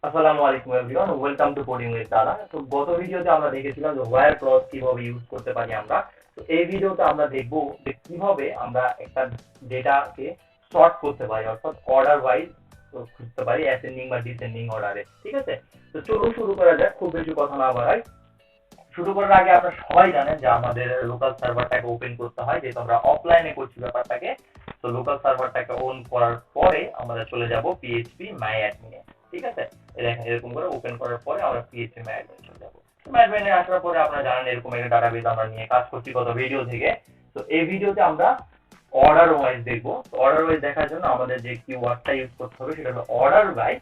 আসসালামু আলাইকুম everyone, welcome to coding with দাদা। তো গত ভিডিওতে আমরা দেখেছিলাম যে হোয়ার ক্লজ কিভাবে ইউজ করতে পারি আমরা। তো এই ভিডিওতে আমরা দেখব যে কিভাবে আমরা একটা ডেটাকে সর্ট করতে পারি, অর্থাৎ অর্ডার ওয়াইজ খুঁজতে পারি, অ্যাসেন্ডিং বা ডিসেন্ডিং অর্ডারে। ঠিক আছে, তো চলুন শুরু করা যাক, খুব বেশি কথা না বাড়াই। শুরু করার আগে আপনারা সবাই জানেন যে আমাদের লোকাল সার্ভারটাকে ওপেন করতে হয়, যেহেতু আমরা অফলাইনে করছি ব্যাপারটাকে। তো লোকাল সার্ভারটাকে অন করার পরে আমরা চলে যাব পিএইচপি মাই অ্যাডমিনে। ঠিক আছে, এই দেখেন এরকম করে ওপেন করার পরে আমরা পিএইচপি মাই অ্যাডমিনে চলে যাব। মাই অ্যাডমিনে আসার পরে আপনারা জানেন এরকম একটা ডাটাবেস আমরা নিয়ে কাজ করছি গত ভিডিও থেকে। তো এই ভিডিওতে আমরা অর্ডার ওয়াইজ দেখবো। তো অর্ডার ওয়াইজ দেখার জন্য আমাদের যে কিওয়ার্ডটা ইউজ করতে হবে সেটা হলো অর্ডার বাই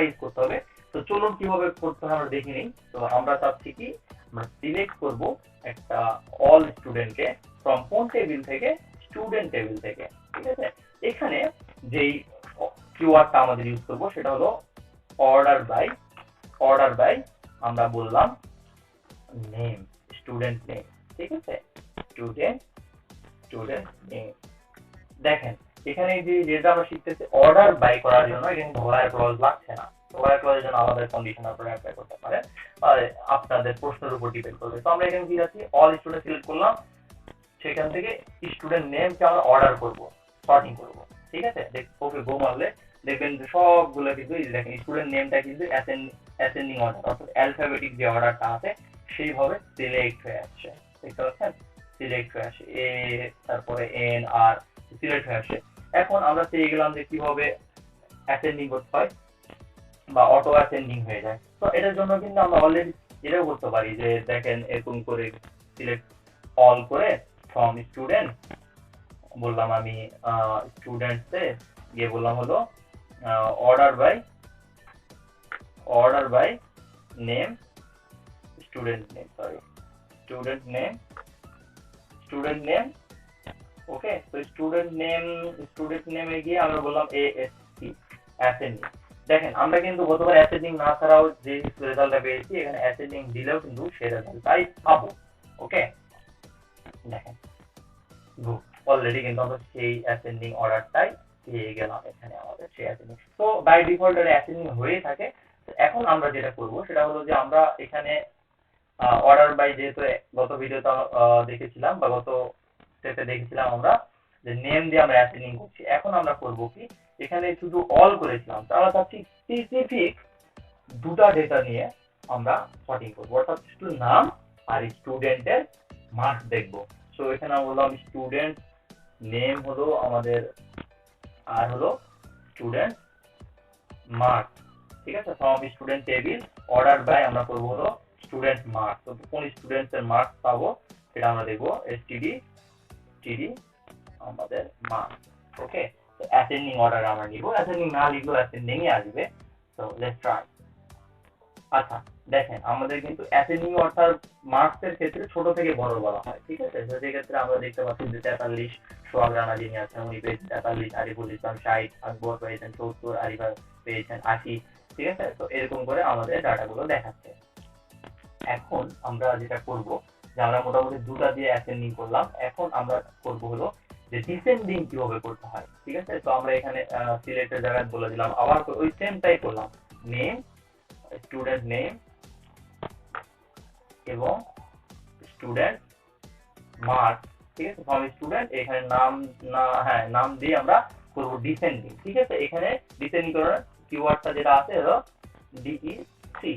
ইউজ করতে হবে। তো চলুন কিভাবে করতে হয় আমরা দেখে নিই। তো আমরা চাচ্ছি কি, আমরা সিলেক্ট করব একটা অল স্টুডেন্টকে ফ্রম কোন টেবিল থেকে, স্টুডেন্ট টেবিল থেকে। ঠিক আছে, এখানে যেই কিওয়ার্ডটা আমাদের ইউজ করব সেটা হলো অর্ডার বাই আমরা বললাম নেম, স্টুডেন্ট নেম। ঠিক আছে, স্টুডেন্ট নেম। দেখেন এখানে যে যেটা আমরা শিখতেছি অর্ডার বাই করার জন্য এখানে হোয়ার ক্লজ লাগছে না। হোয়ার ক্লজের জন্য আমাদের কন্ডিশন আপনারা অ্যাপ্লাই করতে পারেন, আর আপনাদের প্রশ্নের উপর ডিপেন্ড করবে। তো আমরা এখানে কি যাচ্ছি, অল স্টুডেন্ট সিলেক্ট করলাম, সেখান থেকে স্টুডেন্ট নেমকে আমরা অর্ডার করব, সর্টিং করব। ঠিক আছে, ওকে গো মারলে দেখবেন যে সবগুলো কিন্তু দেখেন স্টুডেন্ট নেমটা কিন্তু অ্যাসেন্ডিং অর্ডার, অর্থাৎ অ্যালফাবেটিক যে অর্ডারটা আছে সেইভাবে সিলেক্ট হয়ে আসছে। দেখতে পাচ্ছেন, সিলেক্ট হয়ে আসে এ, তারপরে এন আর সিলেক্ট হয়ে আসে। এখন আমরা পেয়ে গেলাম যে কিভাবে অ্যাসেন্ডিং করতে হয় বা অটো অ্যাসেন্ডিং হয়ে যায়। তো এটার জন্য কিন্তু আমরা অলরেডি এটাও করতে পারি যে দেখেন এরকম করে সিলেক্ট অল করে ফ্রম স্টুডেন্ট বললাম আমি স্টুডেন্টসে গিয়ে বললাম হলো order by name, student name. Okay, তো স্টুডেন্ট নেমে গিয়ে আমরা বললাম এএসসি, অ্যাসেন্ডিং। দেখেন আমরা কিন্তু গতবার অ্যাসেন্ডিং না ছাড়াও যে রেজাল্টটা পেয়েছি, এখানে অ্যাসেন্ডিং দিলেও কিন্তু সেই রেজাল্টটাই পাবো। ওকে, দেখেন গুড, অলরেডি কিন্তু আমরা সেই অ্যাসেন্ডিং অর্ডারটাই পেয়ে গেলাম। এখানে আমাদের সেই অ্যাসেন্ডিং, তো বাই ডিফল্ট এর অ্যাসেন্ডিং হয়ে থাকে। এখন আমরা যেটা করব সেটা হলো যে আমরা এখানে অর্ডার বাই, যেহেতু গত ভিডিওতে দেখেছিলাম বা গত স্টেপে দেখেছিলাম আমরা যে নেম দিয়ে আমরা অ্যাসাইনিং করছি, এখন আমরা করব কি, এখানে শুধু অল করেছিলাম, তাহলে চাচ্ছি স্পেসিফিক দুটা ডেটা নিয়ে আমরা সর্টিং করবো, অর্থাৎ শুধু নাম আর স্টুডেন্টের মার্কস দেখবো। সো এখানে আমরা বললাম স্টুডেন্ট নেম হলো আমাদের, আর হলো স্টুডেন্ট মার্কস। ঠিক আছে, from student table order by আমরা করবো হলো স্টুডেন্ট মার্কস। তো কোন স্টুডেন্টের মার্কস পাবো সেটা আমরা দেখবো, টিডি আমাদের মার্কস। ওকে, তো অ্যাসেন্ডিং অর্ডার আমরা নিব, অ্যাসেন্ডিং না লিখলেও অ্যাসেন্ডিং এ আসবে। তো লেটস ট্রাই। আচ্ছা, দেখেন আমাদের কিন্তু অ্যাসেন্ডিং অর্থাৎ মার্কস এর ক্ষেত্রে ছোট থেকে বড় বলা হয়। ঠিক আছে, তো সেই ক্ষেত্রে আমরা দেখতে পাচ্ছি যে 43 সোহাগ রানা যিনি আছেন উনি পেয়েছেন 43, আরিফুল ইসলাম 60, আকবর পেয়েছেন 70, আরিফা পেয়েছেন 80। ঠিক আছে, তো এরকম করে আমাদের ডাটাগুলো দেখাচ্ছে। এখন আমরা যেটা করব যে আমরা মোটামুটি দুটা দিয়ে অ্যাসেন্ডিং করলাম, এখন আমরা করব হলো যে ডিসেন্ডিং কিভাবে করতে হয়। ঠিক আছে, তো আমরা এখানে সিলেক্টের জায়গায় বলে দিলাম, আবার ওই সেমটাই করলাম, নেম, স্টুডেন্ট নেম এবং স্টুডেন্ট মার্ক। ঠিক আছে, ফ্রম স্টুডেন্ট এখানে নাম না, হ্যাঁ নাম দিয়ে আমরা করব ডিসেন্ডিং। ঠিক আছে, এখানে ডিসেন্ডিং করার কিওয়ার্ডটা যেটা আছে হলো ডিইসি।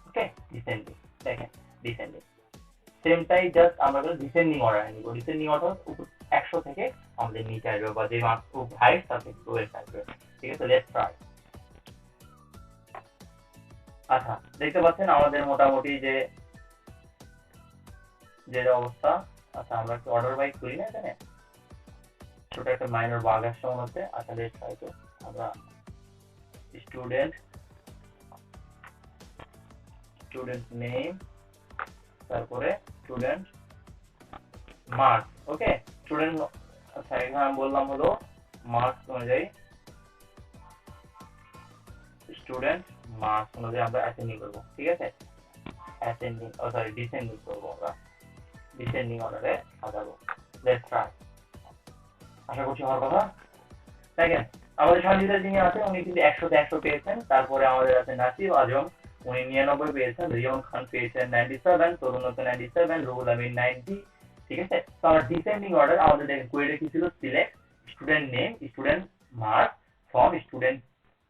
ওকে, ডিসেন্ডিং। দেখেন ডিসেন্ডিং সেমটাই, জাস্ট আমরা ডিসেন্ডিং অর্ডার নিব। ডিসেন্ডিং অর্ডার 100 থেকে আমাদের নিচে আসবে, বা যে মার্কস খুব হাই তার থেকে লোয়েস্ট আসবে। ঠিক আছে, লেটস ট্রাই। আচ্ছা, দেখতে পাচ্ছেন আমাদের মোটামুটি যে যে অবস্থা। আচ্ছা, আমরা একটু অর্ডার বাই করি না, এখানে ছোট একটা মাইনর বাগ আসছে মনে হচ্ছে। আচ্ছা, লেটস ট্রাই। তো আমরা স্টুডেন্ট নেম, তারপরে স্টুডেন্ট মার্কস। ওকে, স্টুডেন্ট, আচ্ছা এখানে আমি বললাম হলো মার্কস অনুযায়ী, স্টুডেন্ট মার্কস অনুযায়ী আমরা অ্যাসেন্ডিং করব। ঠিক আছে, ডিসেন্ডিং করব, আমরা ডিসেন্ডিং অর্ডারে সাজাবো। Let's try. আশা করছি হওয়ার কথা। দেখেন আমাদের সঞ্জিতা যিনি আছে উনি কিন্তু 100-তে 100 পেয়েছেন। তারপরে আমাদের আছে নাসিব আজম, উনি 99 পেয়েছেন। রিয়ন খান পেয়েছেন 97, তরুণত 97, রুহুল আমিন 90। ঠিক আছে, তো আমার ডিসেন্ডিং অর্ডার আমাদের দেখেন কোয়েরিটা কি ছিল, select student name, student mark from student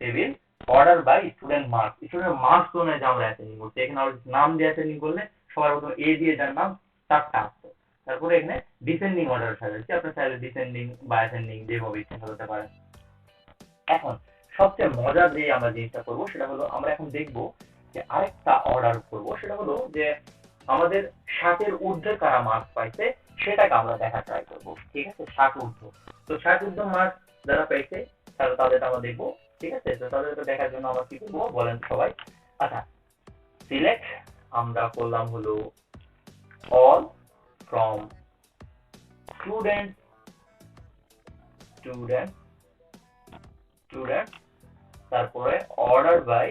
table, order by student mark. Student marks অনুযায়ী আমরা অ্যাসাইনিং করছি। এখানে আমরা নাম দিয়ে অ্যাসাইনিং করলে সবার প্রথমে এ দিয়ে যার নাম তারটা আসতো। তারপরে এখানে ডিসেন্ডিং অর্ডার সাজাচ্ছি, আপনি চাইলে ডিসেন্ডিং বা অ্যাসেন্ডিং যেভাবে ইচ্ছা সাজাতে পারেন। এখন সবচেয়ে মজার যে আমরা জিনিসটা করব সেটা হলো আমরা এখন দেখব যে আরেকটা অর্ডার করব, সেটা হলো যে আমাদের 60-এর ঊর্ধ্বে কারা মার্কস পাইছে সেটাকে আমরা দেখা ট্রাই করব। ঠিক আছে, 60 ঊর্ধ্ব, তো 60 ঊর্ধ্ব মার্কস যারা পাইছে তাহলে তাদের আমরা দেখবো। ঠিক আছে, তো তাদেরকে দেখার জন্য আমরা কি করবো বলেন সবাই। আচ্ছা, সিলেক্ট আমরা করলাম হলো all from student student student, তারপরে order by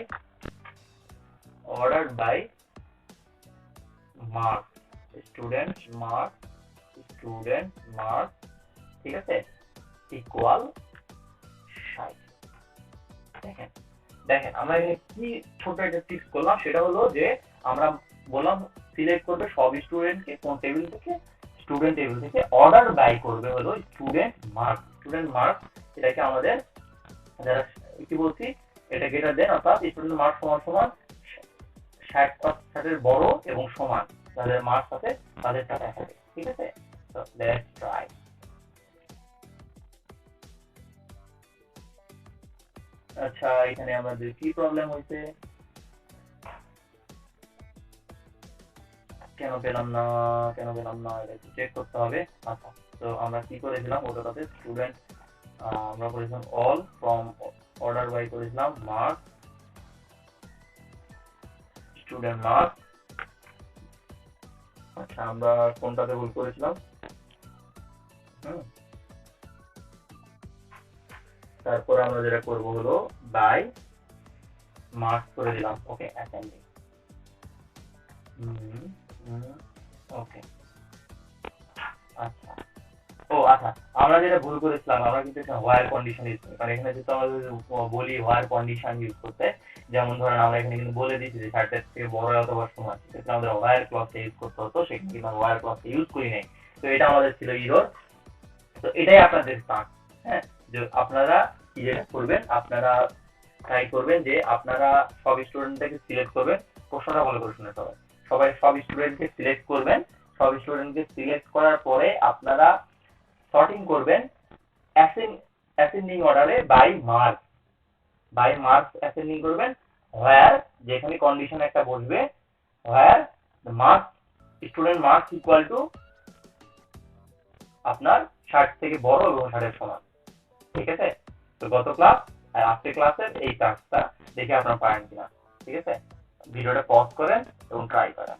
mark, student mark. ঠিক আছে, ইকুয়াল 60। দেখেন দেখেন আমরা এখানে কি ছোট একটা ট্রিক্স করলাম, সেটা হলো যে আমরা বললাম সিলেক্ট করবে সব স্টুডেন্টকে কোন টেবিল থেকে, স্টুডেন্ট টেবিল থেকে, অর্ডার বাই করবে হলো স্টুডেন্ট মার্ক। এটাকে আমাদের যারা কি বলছি, এটা গ্রেটার দেন, অর্থাৎ স্টুডেন্ট মার্ক সমান সমান 60-এর বড় এবং সমান যাদের মার্কস আছে তাদের সাথে একসাথে। ঠিক আছে, তো লেটস ট্রাই। আচ্ছা, এখানে আমাদের কি প্রবলেম হয়েছে, কেন পেলাম না এটা একটু চেক করতে হবে। আচ্ছা, তো আমরা কি করেছিলাম ওটাতে স্টুডেন্ট আমরা করেছিলাম অল ফ্রম অর্ডার বাই করেছিলাম মার্ক স্টুডেন্ট মার্ক। আচ্ছা, আমরা কোনটাতে ভুল করেছিলাম, তারপরে আমরা যেটা করব হলো বাই মার্কস করে দিলাম। ওকে, অ্যাসেন্ডিং। ওকে, আচ্ছা, ও আচ্ছা, আমরা যেটা ভুল করেছিলাম আমরা কিন্তু হোয়ার কন্ডিশন ইউজ করি, কারণ এখানে যেহেতু আমরা বলি হোয়ার কন্ডিশন ইউজ করতে, যেমন ধরেন আমরা এখানে কিন্তু বলে দিচ্ছি যে 60-এর থেকে বড় অথবা সমান, সেক্ষেত্রে আমাদের হোয়ার ক্লজটা ইউজ করতে হতো, সেখানে কিন্তু আমরা হোয়ার ক্লজটা ইউজ করি নাই। তো এটা আমাদের ছিল ইরর। তো এটাই আপনাদের কাজ। হ্যাঁ, যে আপনারা কি যেটা করবেন, আপনারা ট্রাই করবেন যে আপনারা সব স্টুডেন্টকে সিলেক্ট করবেন। প্রশ্নটা ভালো করে শুনে সবাই সব স্টুডেন্টকে সিলেক্ট করবেন। সব স্টুডেন্টকে সিলেক্ট করার পরে আপনারা সর্টিং করবেন অ্যাসেন্ডিং অর্ডারে বাই মার্কস অ্যাসেন্ডিং করবেন, হোয়ার যেখানে কন্ডিশন একটা বসবে, where marks student marks equal to আপনার 60 থেকে বড় এবং 60-এর সমান। ঠিক আছে, তো গত ক্লাস আর আজকের ক্লাসের এই কাজটা দেখে আপনারা পারেন কিনা। ঠিক আছে, ভিডিওটা পজ করেন এবং ট্রাই করেন।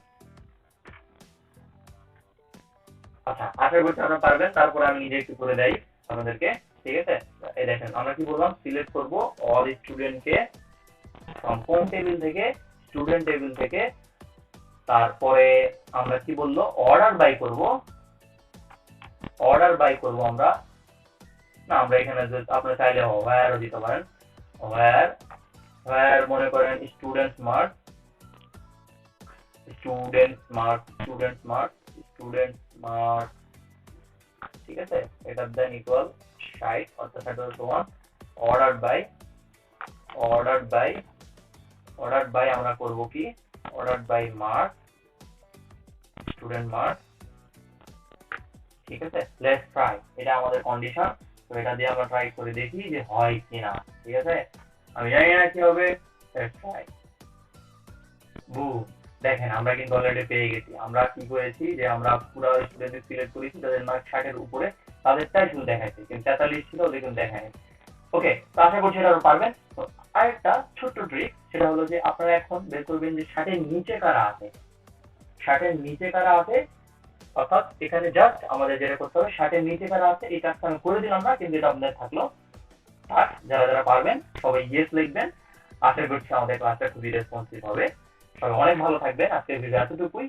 আচ্ছা, আশা করছি আপনারা পারবেন। তারপরে আমি নিজে একটু করে দেই আপনাদেরকে। ঠিক আছে, এই দেখেন আমরা কি বললাম, সিলেক্ট করব অল স্টুডেন্টকে ফ্রম কোন টেবিল থেকে, স্টুডেন্ট টেবিল থেকে, তারপরে আমরা কি বললো অর্ডার বাই করব আমরা, না আমরা এখানে আপনারা চাইলে হোয়ারও দিতে পারেন, হোয়ার মনে করেন স্টুডেন্ট মার্ক, ঠিক আছে, এটা দেন ইকুয়াল 60, অর্থাৎ 60 সমান অর্ডার বাই আমরা করব কি, order by mark student mark. ঠিক আছে, লেটস ট্রাই, এটা আমাদের কন্ডিশন। তো এটা দিয়ে আমরা ট্রাই করে দেখি যে হয় কিনা। ঠিক আছে, আমি জানি না কি হবে, লেটস ট্রাই। দেখেন আমরা কিন্তু অলরেডি পেয়ে গেছি। আমরা কি করেছি যে আমরা পুরো স্টুডেন্টদের সিলেক্ট করেছি যাদের মার্ক 60-এর উপরে, তাদেরটাই শুধু দেখাইছি, কিন্তু 43 ছিল ওদের কিন্তু দেখায়নি। ওকে, তো আশা করছি এটা পারবেন। তো আরেকটা ছোট্ট ট্রিক, সেটা হলো যে আপনারা এখন বের করবেন যে 60-এর নিচে কারা আছে, অর্থাৎ এখানে জাস্ট আমাদের যেটা করতে হবে 60-এর নিচে কারা আছে এই কাজটা আমি করে দিলাম না, কিন্তু এটা আপনাদের থাকলো। আর যারা পারবেন সবাই ইয়েস লিখবেন। আশা করছি আমাদের ক্লাসটা খুবই রেসপন্সিভ হবে। সবাই অনেক ভালো থাকবেন। আজকের ভিডিও এতটুকুই।